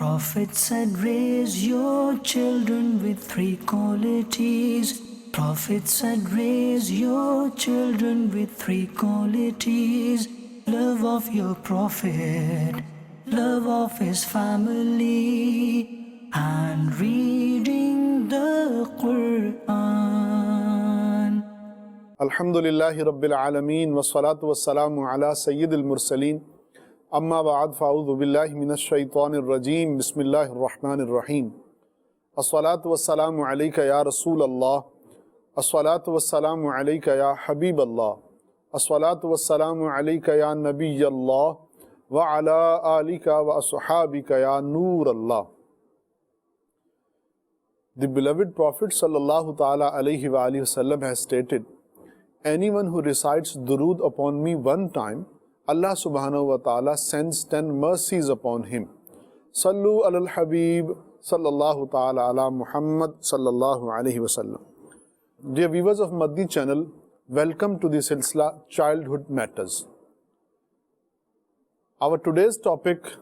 Prophet said, raise your children with three qualities. Prophet said, raise your children with three qualities. Love of your Prophet, love of his family, and reading the Quran. Alhamdulillahi Rabbil Alameen, wassalatu wassalamu ala Sayyidil Mursaleen. Amma ba'ad, fa'udhu billahi minash shaitanir rajeem, bismillahir rahmanir rahim. As-salatu wassalamu alayka ya Rasulallah, as-salatu wassalamu alayka ya Habiballah, as-salatu wassalamu alayka ya Nabiyallah, wa ala alika wa ashabika ya Noorallah. The beloved Prophet sallallahu ta'ala alayhi wa alihi wasallam has stated, anyone who recites durood upon me one time, Allah subhanahu wa ta'ala sends 10 mercies upon him. Sallu alal Habib sallallahu ta'ala ala Muhammad sallallahu alayhi wa sallam. Dear viewers of Madani Channel, welcome to the silsila Childhood Matters. Our today's topic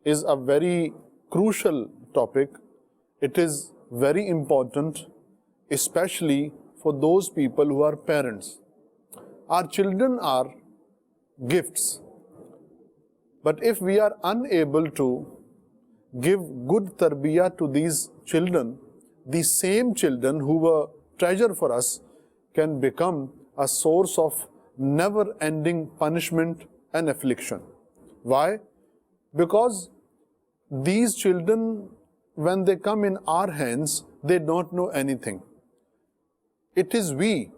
is a very crucial topic. It is very important, especially for those people who are parents. Our children are gifts, but if we are unable to give good tarbiyah to these children, the same children who were treasure for us can become a source of never-ending punishment and affliction. Why? Because these children, when they come in our hands, they don't know anything. It is we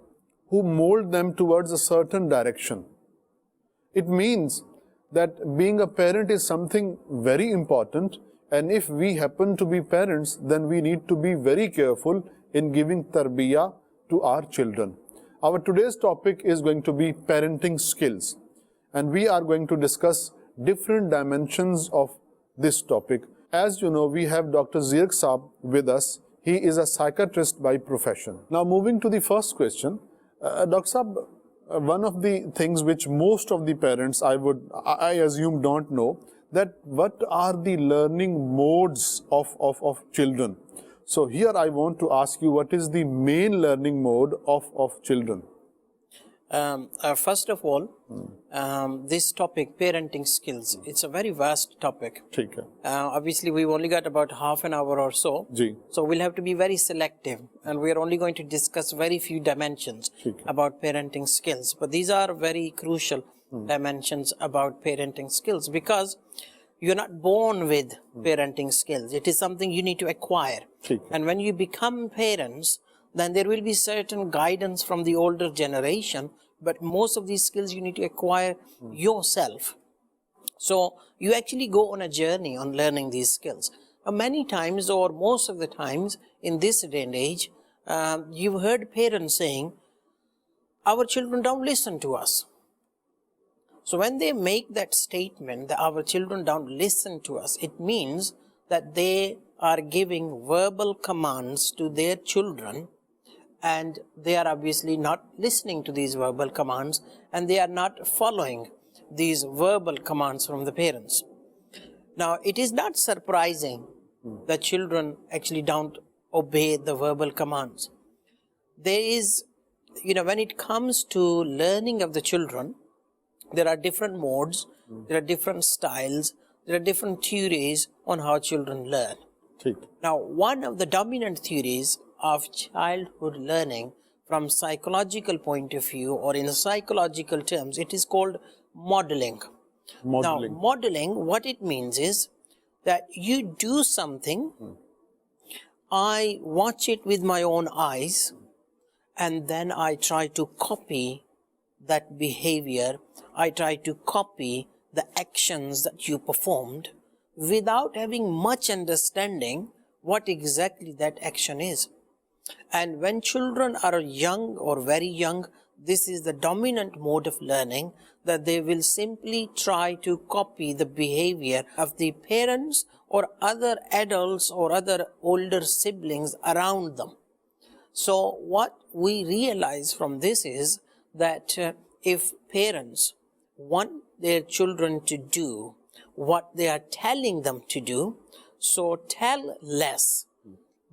who mold them towards a certain direction. It means that being a parent is something very important, and if we happen to be parents, then we need to be very careful in giving tarbiyah to our children. Our today's topic is going to be parenting skills, and we are going to discuss different dimensions of this topic. As you know, we have Dr. Zirk Saab with us. He is a psychiatrist by profession. Now, moving to the first question, Dr. Saab, one of the things which most of the parents, I assume, don't know, that what are the learning modes of children. So here I want to ask you, what is the main learning mode of children? First of all, this topic, parenting skills, it's a very vast topic. Obviously, we've only got about half an hour or so. So we'll have to be very selective, and we're only going to discuss very few dimensions about parenting skills. But these are very crucial dimensions about parenting skills, because you're not born with parenting skills. It is something you need to acquire. And when you become parents, then there will be certain guidance from the older generation, but most of these skills you need to acquire yourself. So you actually go on a journey on learning these skills. Many times, or most of the times in this day and age, you've heard parents saying, our children don't listen to us. So when they make that statement that our children don't listen to us, it means that they are giving verbal commands to their children, and they are obviously not listening to these verbal commands, and they are not following these verbal commands from the parents. Now, it is not surprising that children actually don't obey the verbal commands. There is, when it comes to learning of the children, there are different modes, there are different styles, there are different theories on how children learn. Now, one of the dominant theories of childhood learning from psychological point of view, or in psychological terms, it is called modeling. Now, modeling, what it means is that you do something, I watch it with my own eyes, and then I try to copy that behavior, I try to copy the actions that you performed without having much understanding what exactly that action is. And when children are young or very young, this is the dominant mode of learning, that they will simply try to copy the behavior of the parents or other adults or other older siblings around them. So what we realize from this is that if parents want their children to do what they are telling them to do, So tell less,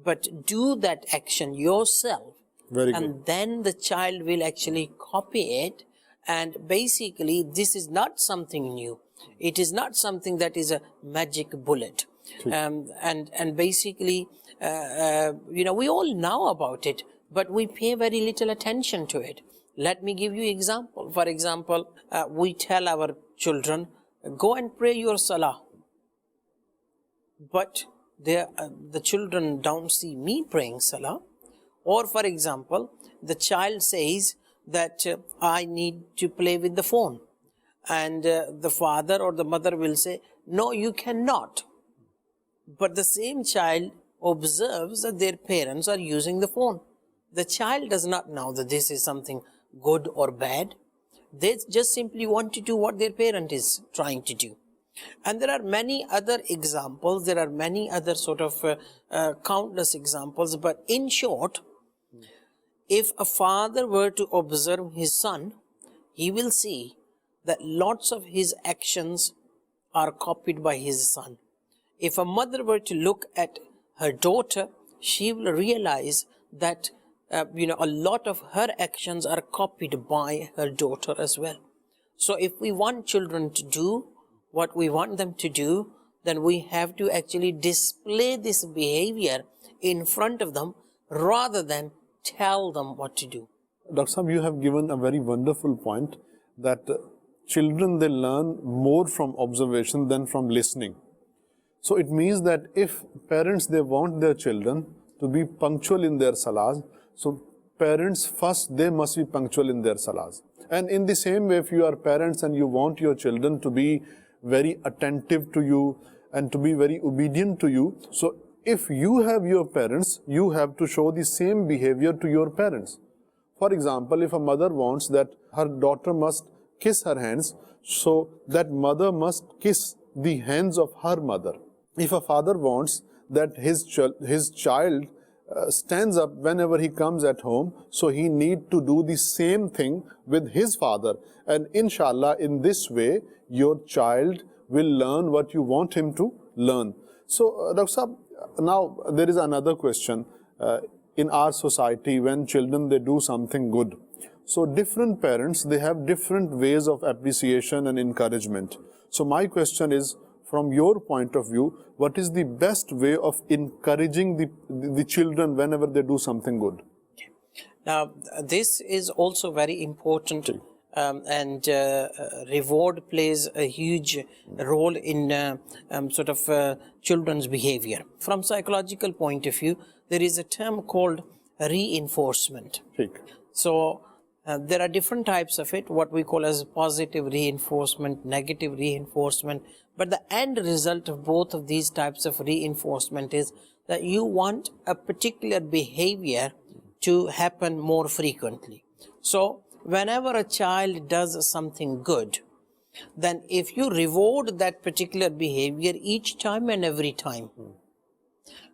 but do that action yourself. Very and good. Then the child will actually copy it. And basically, this is not something new. It is not something that is a magic bullet. And basically, we all know about it, but we pay very little attention to it. Let me give you example. For example, we tell our children, go and pray your salah. But the children don't see me praying salah. Or for example, the child says that I need to play with the phone. And the father or the mother will say, no, you cannot. But the same child observes that their parents are using the phone. The child does not know that this is something good or bad. They just simply want to do what their parent is trying to do. And there are many other examples. There are many other sort of countless examples. But in short, if a father were to observe his son, he will see that lots of his actions are copied by his son. If a mother were to look at her daughter, she will realize that a lot of her actions are copied by her daughter as well. So if we want children to do what we want them to do, then we have to actually display this behavior in front of them rather than tell them what to do. Dr. Saab, you have given a very wonderful point that children, they learn more from observation than from listening. So it means that if parents, they want their children to be punctual in their salahs, so parents first, they must be punctual in their salahs. And in the same way, if you are parents and you want your children to be very attentive to you and to be very obedient to you, so if you have your parents, you have to show the same behavior to your parents. For example, if a mother wants that her daughter must kiss her hands, so that mother must kiss the hands of her mother. If a father wants that his child stands up whenever he comes at home, so he need to do the same thing with his father. And inshallah, in this way, your child will learn what you want him to learn. So, Dr. Saab, now there is another question. In our society, when children, they do something good, so different parents, they have different ways of appreciation and encouragement. So my question is, from your point of view, what is the best way of encouraging the children whenever they do something good? Now, this is also very important, and reward plays a huge role in children's behavior. From psychological point of view, there is a term called reinforcement. So there are different types of it, what we call as positive reinforcement, negative reinforcement. But the end result of both of these types of reinforcement is that you want a particular behavior to happen more frequently. So whenever a child does something good, then if you reward that particular behavior each time and every time,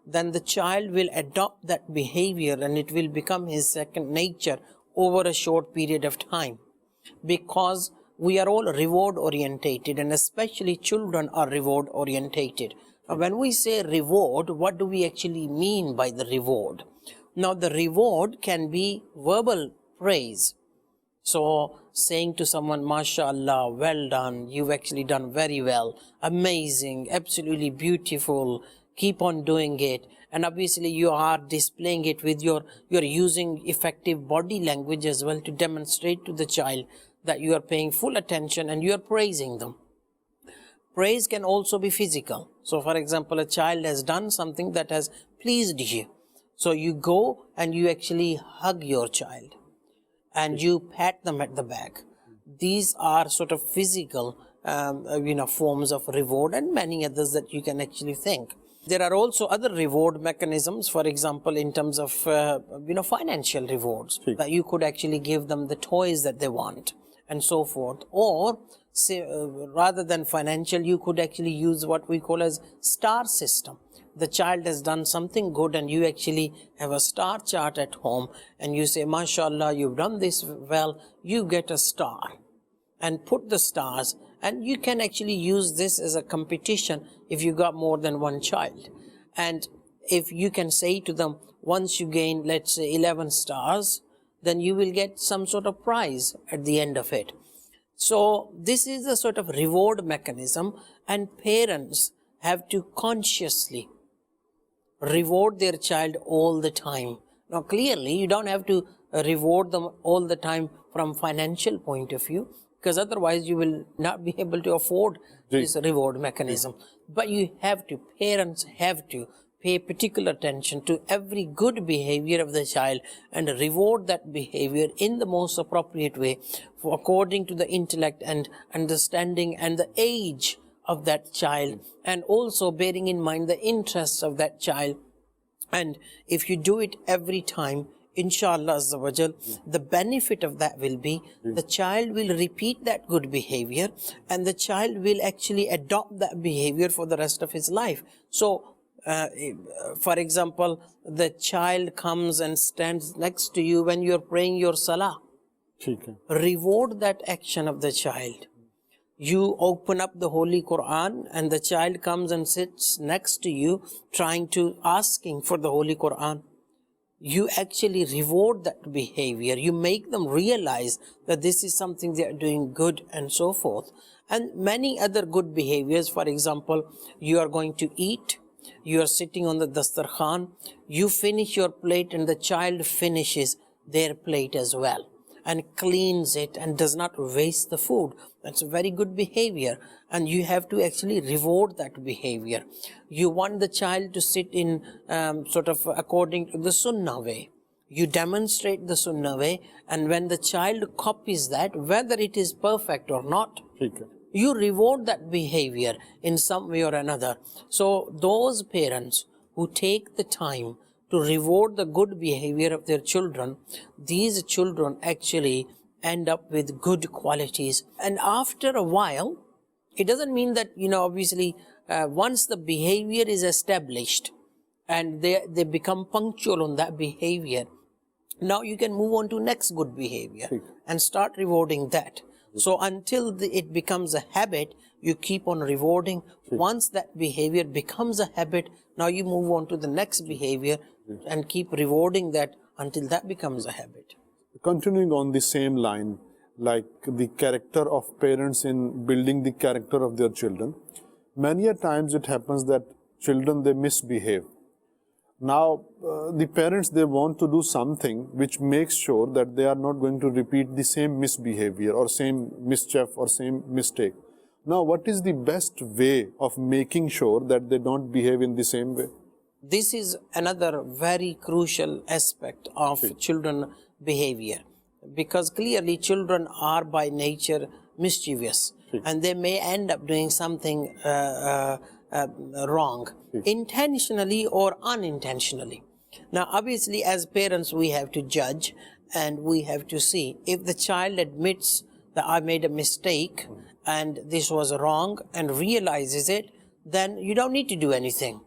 then the child will adopt that behavior and it will become his second nature over a short period of time. Because we are all reward orientated, and especially children are reward orientated. When we say reward, what do we actually mean by the reward? Now, the reward can be verbal praise. So saying to someone, mashallah, well done, you've actually done very well, amazing, absolutely beautiful, keep on doing it. And obviously you are displaying it with you're using effective body language as well to demonstrate to the child that you are paying full attention and you are praising them. Praise can also be physical. So for example, a child has done something that has pleased you. So you go and you actually hug your child and you pat them at the back. These are sort of physical forms of reward, and many others that you can actually think. There are also other reward mechanisms, for example, in terms of financial rewards, that you could actually give them the toys that they want and so forth. Or say, rather than financial, you could actually use what we call as star system. The child has done something good and you actually have a star chart at home and you say, mashallah, you've done this well, you get a star, and put the stars And you can actually use this as a competition if you got more than one child. And if you can say to them, once you gain, let's say, 11 stars, then you will get some sort of prize at the end of it. So this is a sort of reward mechanism, and parents have to consciously reward their child all the time. Now clearly you don't have to reward them all the time from financial point of view, because otherwise you will not be able to afford this reward mechanism. But you have to, parents have to pay particular attention to every good behavior of the child and reward that behavior in the most appropriate way according to the intellect and understanding and the age of that child, and also bearing in mind the interests of that child. And if you do it every time, inshallah azza wa jal, the benefit of that will be the child will repeat that good behavior, and the child will actually adopt that behavior for the rest of his life. So for example, the child comes and stands next to you when you're praying your salah. Reward that action of the child. You open up the Holy Quran and the child comes and sits next to you asking for the Holy Quran. You actually reward that behavior. You make them realize that this is something they are doing good and so forth. And many other good behaviors. For example, you are going to eat, you are sitting on the dastarkhan, you finish your plate and the child finishes their plate as well and cleans it and does not waste the food. That's a very good behavior, and you have to actually reward that behavior. You want the child to sit in sort of according to the Sunnah way. You demonstrate the Sunnah way, and when the child copies that, whether it is perfect or not, you reward that behavior in some way or another. So those parents who take the time to reward the good behavior of their children, these children actually end up with good qualities. And after a while, it doesn't mean that, obviously, once the behavior is established and they become punctual on that behavior, now you can move on to next good behavior and start rewarding that. So until it becomes a habit, you keep on rewarding. Once that behavior becomes a habit, now you move on to the next behavior and keep rewarding that until that becomes a habit. Continuing on the same line, like the character of parents in building the character of their children, many a times it happens that children, they misbehave. Now, the parents, they want to do something which makes sure that they are not going to repeat the same misbehavior or same mischief or same mistake. Now, what is the best way of making sure that they don't behave in the same way? This is another very crucial aspect of children behavior, because clearly children are by nature mischievous and they may end up doing something wrong, intentionally or unintentionally. Now obviously as parents we have to judge and we have to see if the child admits that I made a mistake and this was wrong and realizes it, then you don't need to do anything.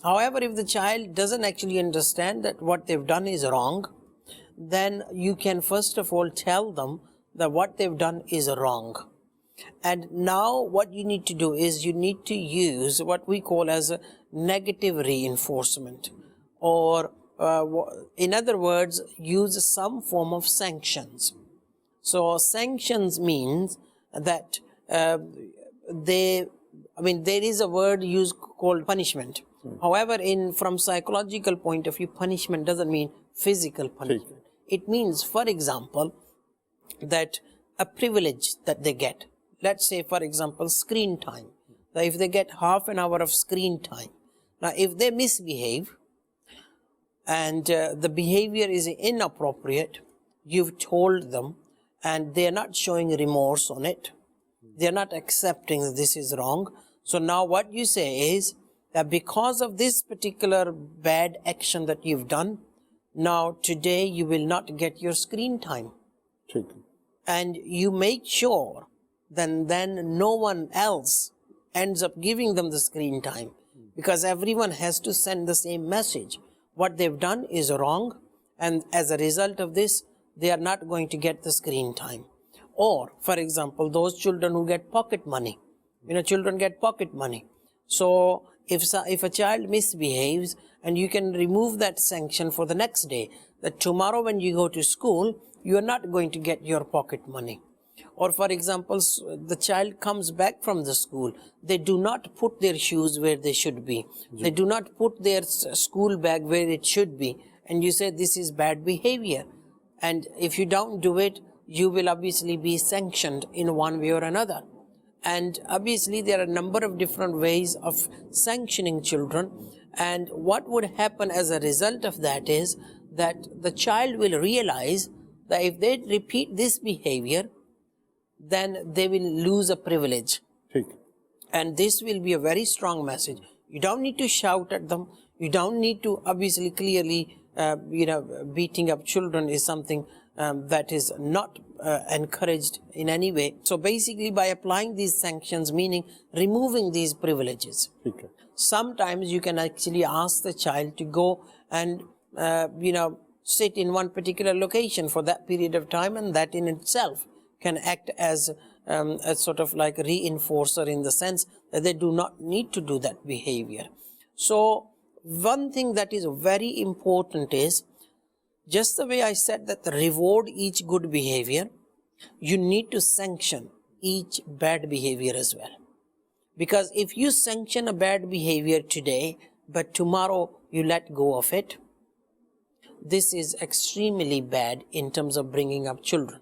However, if the child doesn't actually understand that what they've done is wrong, then you can first of all tell them that what they've done is wrong. And now what you need to do is you need to use what we call as a negative reinforcement, or in other words, use some form of sanctions. So sanctions means that there is a word used called punishment. However, from psychological point of view, punishment doesn't mean physical punishment. It means, for example, that a privilege that they get. Let's say, for example, screen time. Now, if they get half an hour of screen time, now if they misbehave and the behavior is inappropriate, you've told them and they're not showing remorse on it, they're not accepting that this is wrong. So now what you say is that because of this particular bad action that you've done, now today you will not get your screen time. And you make sure then no one else ends up giving them the screen time, because everyone has to send the same message. What they've done is wrong, and as a result of this, they are not going to get the screen time. Or, for example, those children who get pocket money. Children get pocket money. So, if a child misbehaves, and you can remove that sanction for the next day, that tomorrow when you go to school, you are not going to get your pocket money. Or, for example, the child comes back from the school, they do not put their shoes where they should be. They do not put their school bag where it should be. And you say this is bad behavior. And if you don't do it, you will obviously be sanctioned in one way or another. And obviously there are a number of different ways of sanctioning children. And what would happen as a result of that is that the child will realize that if they repeat this behavior, then they will lose a privilege. And this will be a very strong message. You don't need to shout at them. You don't need to, obviously, clearly, beating up children is something that is not encouraged in any way. So basically, by applying these sanctions, meaning removing these privileges, sometimes you can actually ask the child to go and, sit in one particular location for that period of time, and that in itself can act as a sort of like reinforcer, in the sense that they do not need to do that behavior. So one thing that is very important is, just the way I said that reward each good behavior, you need to sanction each bad behavior as well. Because if you sanction a bad behavior today, but tomorrow you let go of it, this is extremely bad in terms of bringing up children.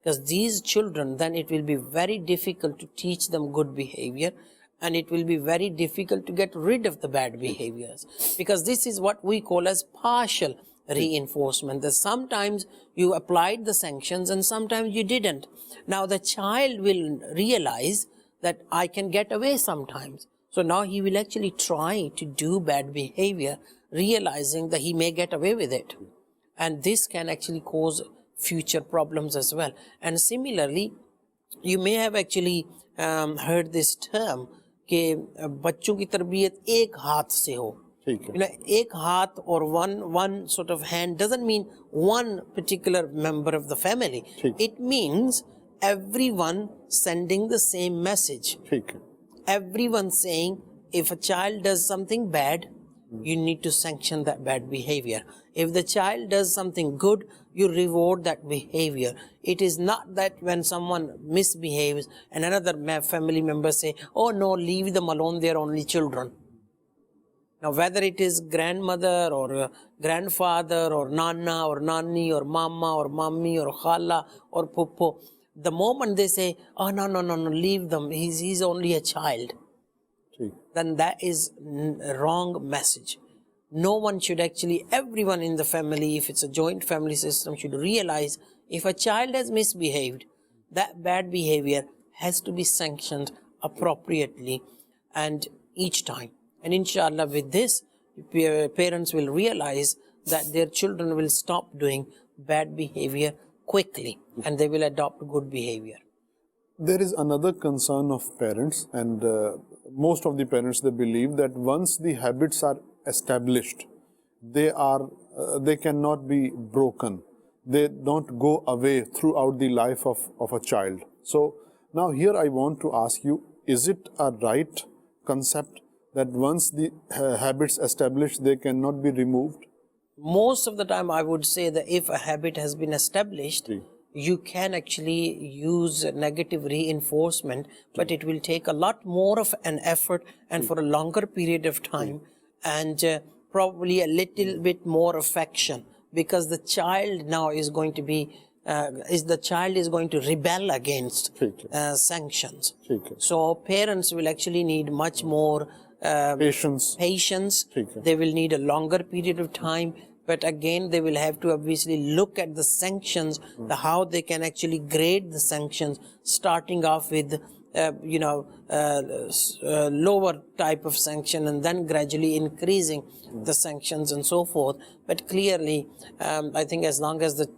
Because these children, then it will be very difficult to teach them good behavior, and it will be very difficult to get rid of the bad behaviors. Because this is what we call as partial reinforcement, that sometimes you applied the sanctions and sometimes you didn't. Now the child will realize that I can get away sometimes. So now he will actually try to do bad behavior, realizing that he may get away with it. And this can actually cause future problems as well. And similarly, you may have actually heard this term कि बच्चों की तरबियत एक हाथ से हो. Ek haath or one sort of hand doesn't mean one particular member of the family. It means everyone sending the same message. Everyone saying, if a child does something bad, you need to sanction that bad behavior. If the child does something good, you reward that behavior. It is not that when someone misbehaves and another family member say, oh no, leave them alone, they are only children. Now, whether it is grandmother or grandfather or nana or nani or mama or mommy or khala or puppo, the moment they say, oh, no, leave them, he's only a child, then that is a wrong message. No one should actually, everyone in the family, if it's a joint family system, should realize if a child has misbehaved, that bad behavior has to be sanctioned appropriately and each time. And inshallah, with this, parents will realize that their children will stop doing bad behavior quickly and they will adopt good behavior. There is another concern of parents, and most of the parents, they believe that once the habits are established, they cannot be broken. They don't go away throughout the life of a child. So now here I want to ask you, is it a right concept that once the habits established, they cannot be removed? Most of the time I would say that if a habit has been established, you can actually use negative reinforcement, but it will take a lot more of an effort and for a longer period of time, and probably a little bit more affection, because the child now is going to be to rebel against sanctions. So parents will actually need much more patience. They will need a longer period of time, but again they will have to obviously look at the sanctions, how they can actually grade the sanctions, starting off with lower type of sanction and then gradually increasing the sanctions and so forth. But clearly, I think as long as the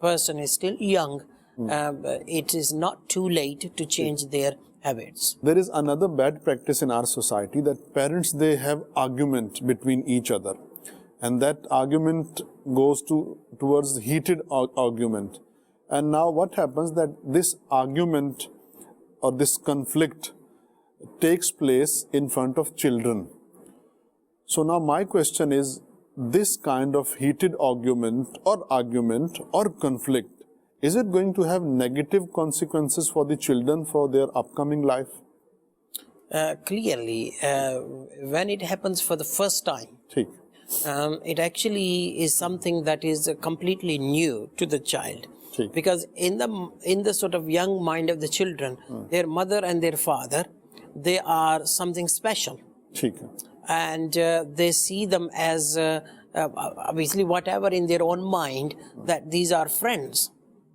person is still young, it is not too late to change their habits. There is another bad practice in our society that parents, they have argument between each other, and that argument goes towards heated argument, And now what happens that this argument or this conflict takes place in front of children. So now my question is, this kind of heated argument or conflict, is it going to have negative consequences for the children for their upcoming life? Clearly, when it happens for the first time, it actually is something that is completely new to the child. Because in the sort of young mind of the children, their mother and their father, they are something special. And they see them as obviously whatever in their own mind, that these are friends.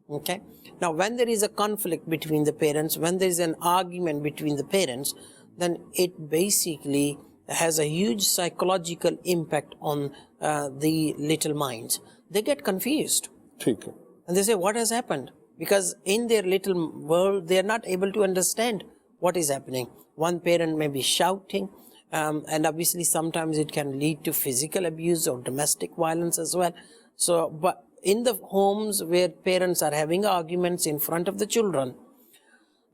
Okay. Now, when there is a conflict between the parents, when there is an argument between the parents, then it basically has a huge psychological impact on the little minds. They get confused. And they say, what has happened? Because in their little world, they are not able to understand what is happening. One parent may be shouting, and obviously sometimes it can lead to physical abuse or domestic violence as well. So, but in the homes where parents are having arguments in front of the children,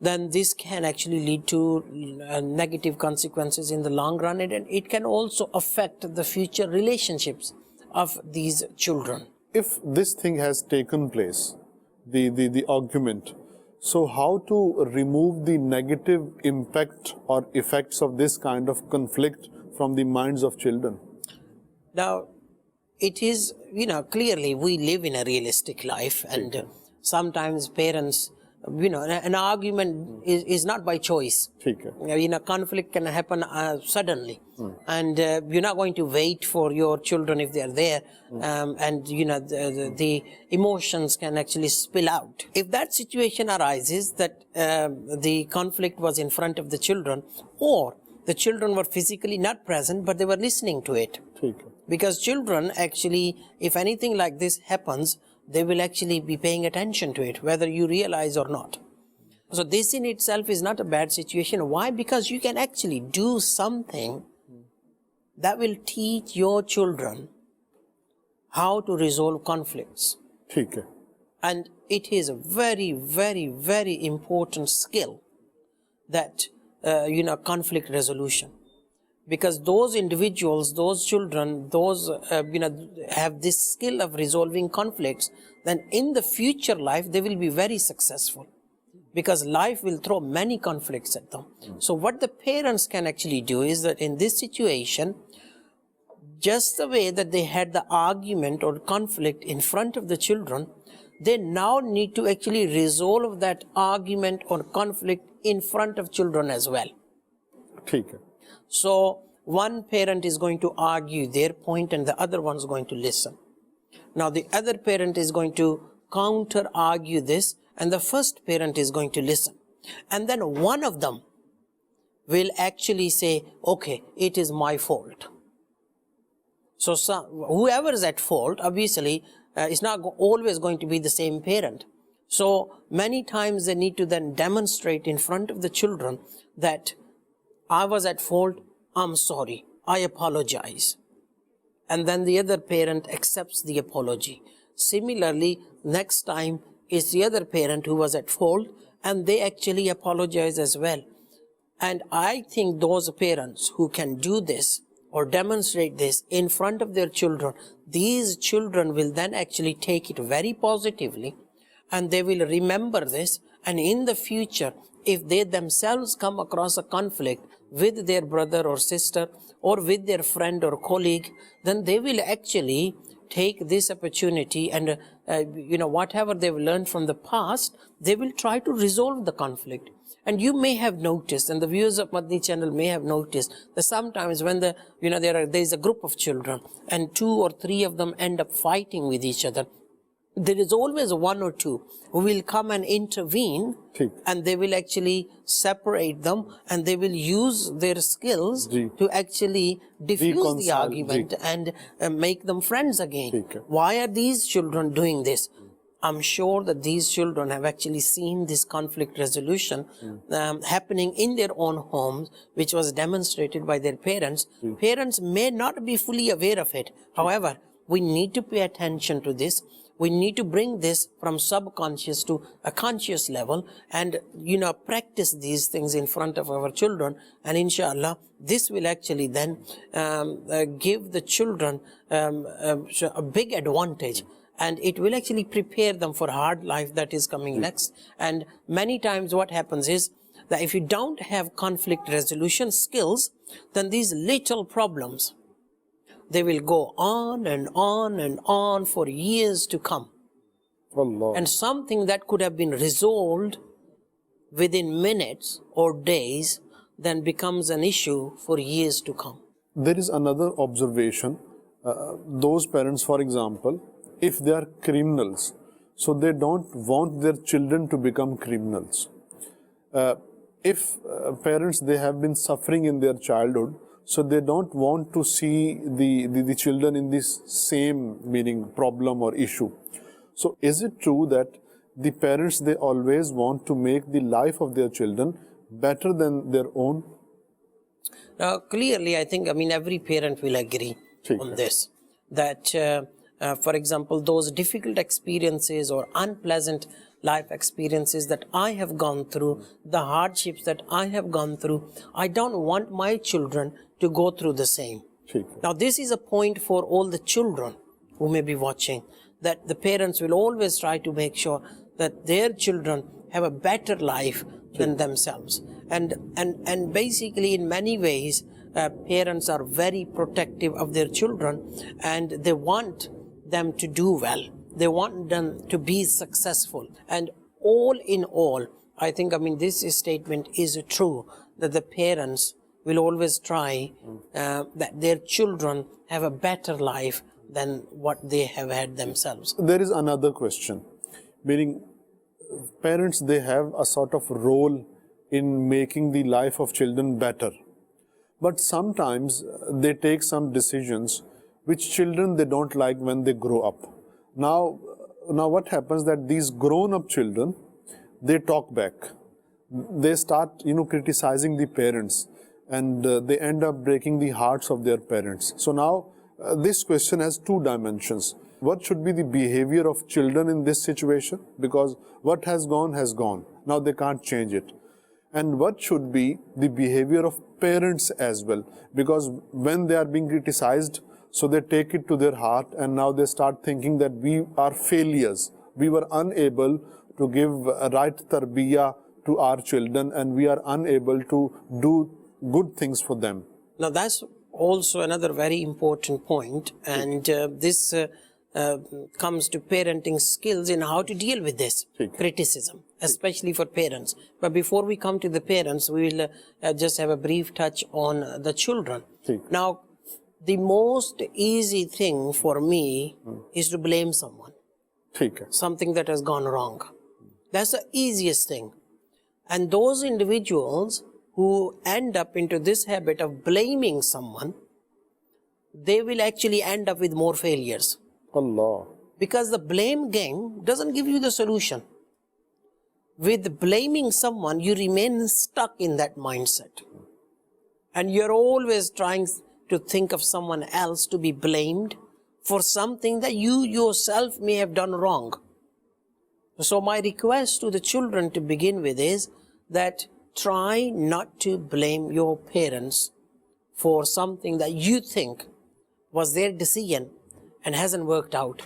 then this can actually lead to negative consequences in the long run, and it can also affect the future relationships of these children. If this thing has taken place, the argument, so how to remove the negative impact or effects of this kind of conflict from the minds of children? Now, it is, clearly we live in a realistic life, and sometimes parents, an argument is not by choice. Conflict can happen suddenly, and you're not going to wait for your children if they are there, and the emotions can actually spill out. If that situation arises that the conflict was in front of the children, or the children were physically not present but they were listening to it, because children actually, if anything like this happens, they will actually be paying attention to it, whether you realize or not. So this in itself is not a bad situation. Why? Because you can actually do something that will teach your children how to resolve conflicts. And it is a very, very, very important skill, that, conflict resolution. Because those individuals, those children, those, have this skill of resolving conflicts, then in the future life, they will be very successful. Because life will throw many conflicts at them. So what the parents can actually do is that in this situation, just the way that they had the argument or conflict in front of the children, they now need to actually resolve that argument or conflict in front of children as well. So one parent is going to argue their point and the other one is going to listen. Now the other parent is going to counter argue this, and the first parent is going to listen. And then one of them will actually say, okay, it is my fault. So whoever is at fault, obviously, is not always going to be the same parent. So many times they need to then demonstrate in front of the children that I was at fault, I'm sorry, I apologize. And then the other parent accepts the apology. Similarly, next time is the other parent who was at fault, and they actually apologize as well. And I think those parents who can do this or demonstrate this in front of their children, these children will then actually take it very positively, and they will remember this. And in the future, if they themselves come across a conflict with their brother or sister or with their friend or colleague, then they will actually take this opportunity and, whatever they've learned from the past, they will try to resolve the conflict. And you may have noticed, and the viewers of Madani Channel may have noticed, that sometimes when there is a group of children and 2 or 3 of them end up fighting with each other, there is always 1 or 2 who will come and intervene, and they will actually separate them, and they will use their skills to actually diffuse the argument and make them friends again. Why are these children doing this? I'm sure that these children have actually seen this conflict resolution happening in their own homes, which was demonstrated by their parents. Parents may not be fully aware of it. However, we need to pay attention to this. We need to bring this from subconscious to a conscious level and, practice these things in front of our children. And inshallah, this will actually then give the children a big advantage. And it will actually prepare them for hard life that is coming next. And many times what happens is that if you don't have conflict resolution skills, then these little problems, they will go on and on and on for years to come. Allah. And something that could have been resolved within minutes or days then becomes an issue for years to come. There is another observation. Those parents, for example, if they are criminals, so they don't want their children to become criminals. If parents, they have been suffering in their childhood, so they don't want to see the children in this same problem or issue. So is it true that the parents, they always want to make the life of their children better than their own? Now, clearly, I think, every parent will agree on this. That, for example, those difficult experiences or unpleasant life experiences that I have gone through, the hardships that I have gone through, I don't want my children to go through the same. Now, this is a point for all the children who may be watching, that the parents will always try to make sure that their children have a better life than themselves. And basically, in many ways, parents are very protective of their children, and they want them to do well. They want them to be successful. And all in all, I think, this statement is true, that the parents will always try that their children have a better life than what they have had themselves. There is another question, meaning parents, they have a sort of role in making the life of children better. But sometimes they take some decisions which children, they don't like when they grow up. Now what happens that these grown-up children, they talk back. They start, criticizing the parents, and they end up breaking the hearts of their parents. So now this question has two dimensions. What should be the behavior of children in this situation? Because what has gone. Now they can't change it. And what should be the behavior of parents as well? Because when they are being criticized, so they take it to their heart, and now they start thinking that we are failures. We were unable to give a right tarbiyah to our children, and we are unable to do good things for them. Now that's also another very important point, and this comes to parenting skills in how to deal with this criticism, especially for parents. But before we come to the parents, we will just have a brief touch on the children. Now, the most easy thing for me is to blame someone. Something that has gone wrong. That's the easiest thing. And those individuals who end up into this habit of blaming someone, they will actually end up with more failures. Allah. Because the blame game doesn't give you the solution. With blaming someone, you remain stuck in that mindset. And you're always trying to think of someone else to be blamed for something that you yourself may have done wrong. So my request to the children to begin with is that try not to blame your parents for something that you think was their decision and hasn't worked out.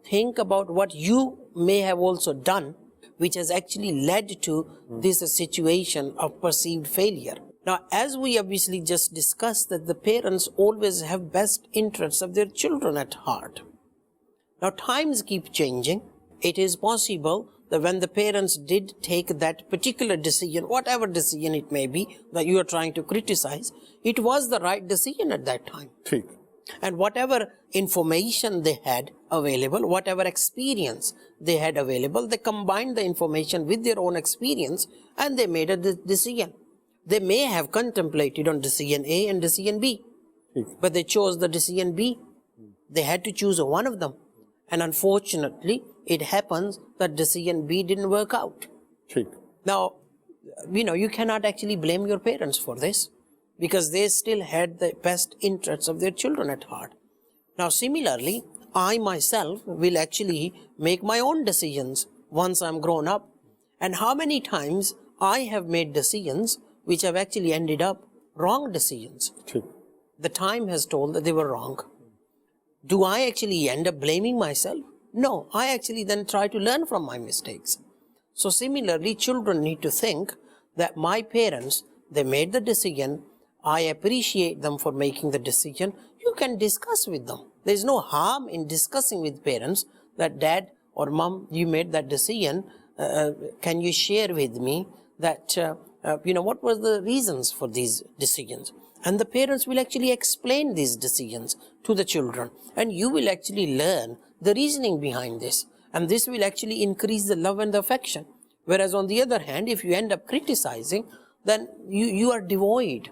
Think about what you may have also done, which has actually led to this situation of perceived failure. Now, as we obviously just discussed, that the parents always have best interests of their children at heart. Now, times keep changing. It is possible that when the parents did take that particular decision, whatever decision it may be that you are trying to criticize, it was the right decision at that time. And whatever information they had available, whatever experience they had available, they combined the information with their own experience and they made a decision. They may have contemplated on decision A and decision B, but they chose the decision B. They had to choose one of them. And unfortunately, it happens that decision B didn't work out. Now, you cannot actually blame your parents for this, because they still had the best interests of their children at heart. Now, similarly, I myself will actually make my own decisions once I'm grown up. And how many times I have made decisions which have actually ended up wrong decisions. The time has told that they were wrong. Do I actually end up blaming myself? No, I actually then try to learn from my mistakes. So similarly, children need to think that my parents, they made the decision. I appreciate them for making the decision. You can discuss with them. There's no harm in discussing with parents that dad or mom, you made that decision. Can you share with me that, what were the reasons for these decisions? And the parents will actually explain these decisions to the children. And you will actually learn the reasoning behind this. And this will actually increase the love and the affection. Whereas on the other hand, if you end up criticizing, then you are devoid.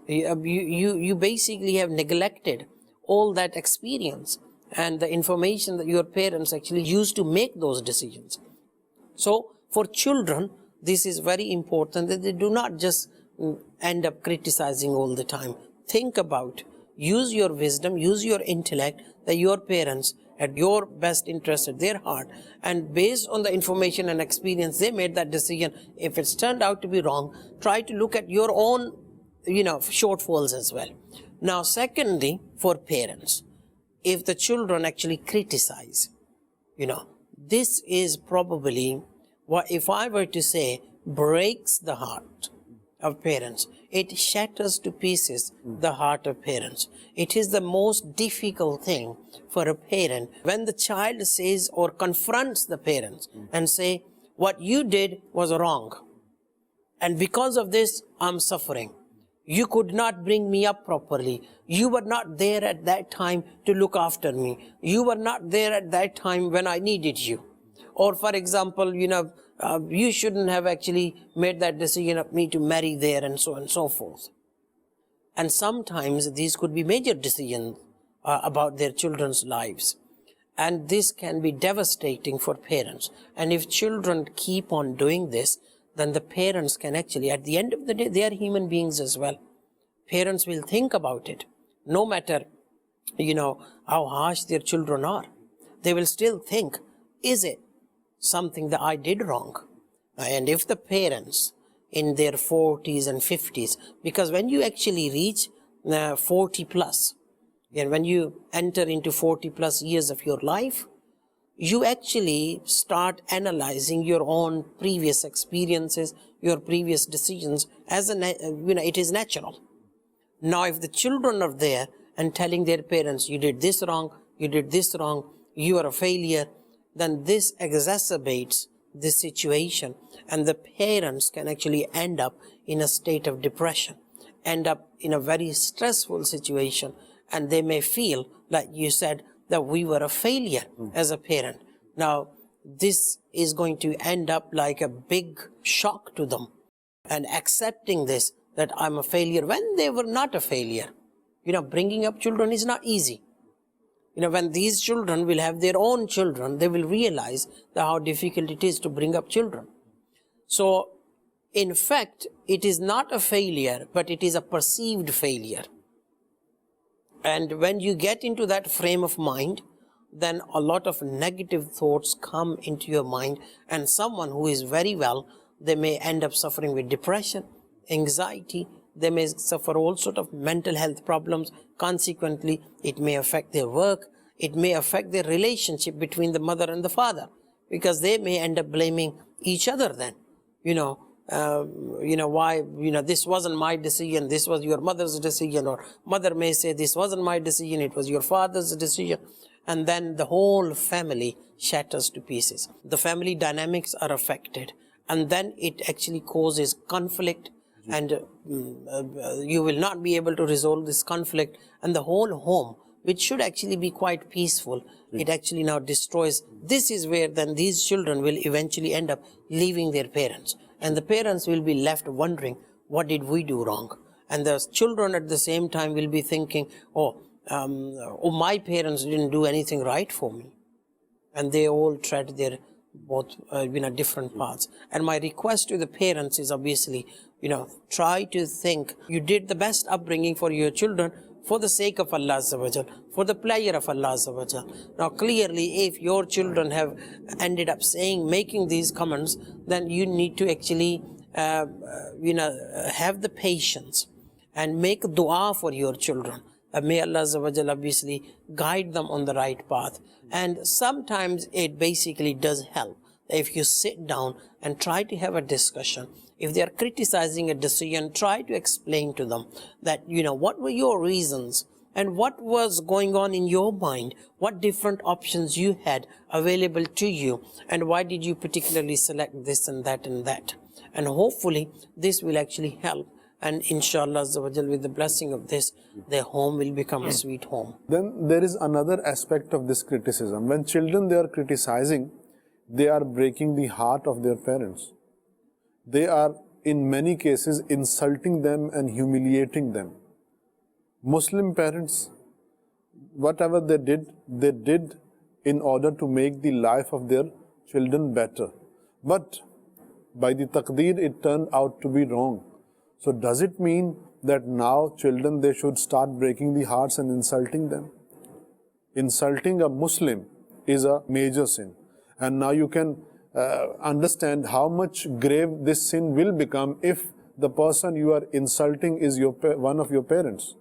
You basically have neglected all that experience and the information that your parents actually used to make those decisions. So for children, this is very important that they do not just end up criticizing all the time. Think about, use your wisdom, use your intellect, that your parents had your best interest at their heart, and based on the information and experience they made that decision. If it's turned out to be wrong, try to look at your own shortfalls as well. Now secondly, for parents, if the children actually criticize, this is probably what, if I were to say, breaks the heart of parents. It shatters to pieces the heart of parents. It is the most difficult thing for a parent when the child says or confronts the parents and say, what you did was wrong. And because of this, I'm suffering. You could not bring me up properly. You were not there at that time to look after me. You were not there at that time when I needed you. Or for example, you shouldn't have actually made that decision of me to marry there, and so on and so forth. And sometimes these could be major decisions about their children's lives. And this can be devastating for parents. And if children keep on doing this, then the parents can actually, at the end of the day, they are human beings as well. Parents will think about it. No matter, how harsh their children are, they will still think, is it something that I did wrong? And if the parents in their 40s and 50s, because when you actually reach 40 plus, and when you enter into 40 plus years of your life, you actually start analyzing your own previous experiences, your previous decisions, as it is natural. Now if the children are there and telling their parents, you did this wrong, you did this wrong, you are a failure, then this exacerbates this situation, and the parents can actually end up in a state of depression, end up in a very stressful situation, and they may feel, like you said, that we were a failure as a parent. Now, this is going to end up like a big shock to them, and accepting this, that I'm a failure when they were not a failure. Bringing up children is not easy. When these children will have their own children, they will realize that how difficult it is to bring up children. So, in fact, it is not a failure, but it is a perceived failure. And when you get into that frame of mind, then a lot of negative thoughts come into your mind, and someone who is very well, they may end up suffering with depression, anxiety, they may suffer all sorts of mental health problems. Consequently, it may affect their work, it may affect their relationship between the mother and the father, because they may end up blaming each other then. Why, this wasn't my decision, this was your mother's decision, or mother may say, this wasn't my decision, it was your father's decision. And then the whole family shatters to pieces. The family dynamics are affected, and then it actually causes conflict, and you will not be able to resolve this conflict, and the whole home, which should actually be quite peaceful, it actually now destroys. This is where then these children will eventually end up leaving their parents, and the parents will be left wondering, what did we do wrong? And the children at the same time will be thinking, my parents didn't do anything right for me, and they all tread their both different paths. And my request to the parents is obviously, try to think, you did the best upbringing for your children. for the sake of Allah Azza wa Jal, for the pleasure of Allah Azza wa Jal. Now clearly, if your children have ended up making these comments, then you need to actually have the patience and make dua for your children. May Allah Azza wa Jal obviously guide them on the right path. And sometimes it basically does help if you sit down and try to have a discussion. If they are criticizing a decision, try to explain to them that, what were your reasons and what was going on in your mind, what different options you had available to you, and why did you particularly select this and that and that. And hopefully this will actually help. And inshallah Azza wa Jal, with the blessing of this, their home will become a sweet home. Then there is another aspect of this criticism. When children, they are criticizing, they are breaking the heart of their parents. They are in many cases insulting them and humiliating them. Muslim parents, whatever they did in order to make the life of their children better. But by the taqdeer, it turned out to be wrong. So does it mean that now children, they should start breaking the hearts and insulting them? Insulting a Muslim is a major sin. And now you can understand how much grave this sin will become if the person you are insulting is one of your parents.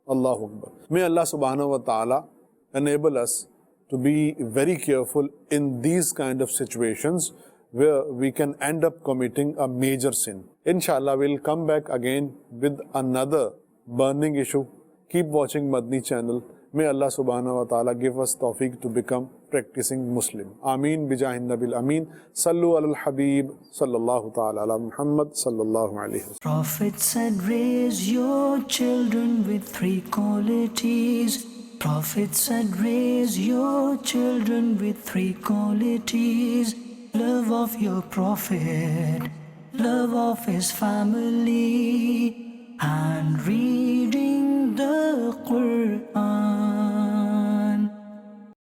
Allahu Akbar. May Allah subhanahu wa ta'ala enable us to be very careful in these kind of situations where we can end up committing a major sin. Inshallah, we'll come back again with another burning issue. Keep watching Madani Channel. May Allah subhanahu wa ta'ala give us tawfiq to become practicing Muslim. Ameen bijahin nabil ameen. Sallu ala al-habib sallallahu ta'ala ala Muhammad sallallahu alayhi wa sallam. Prophet said, raise your children with three qualities. Prophet said, raise your children with three qualities. Love of your Prophet, love of his family, and reading the Quran.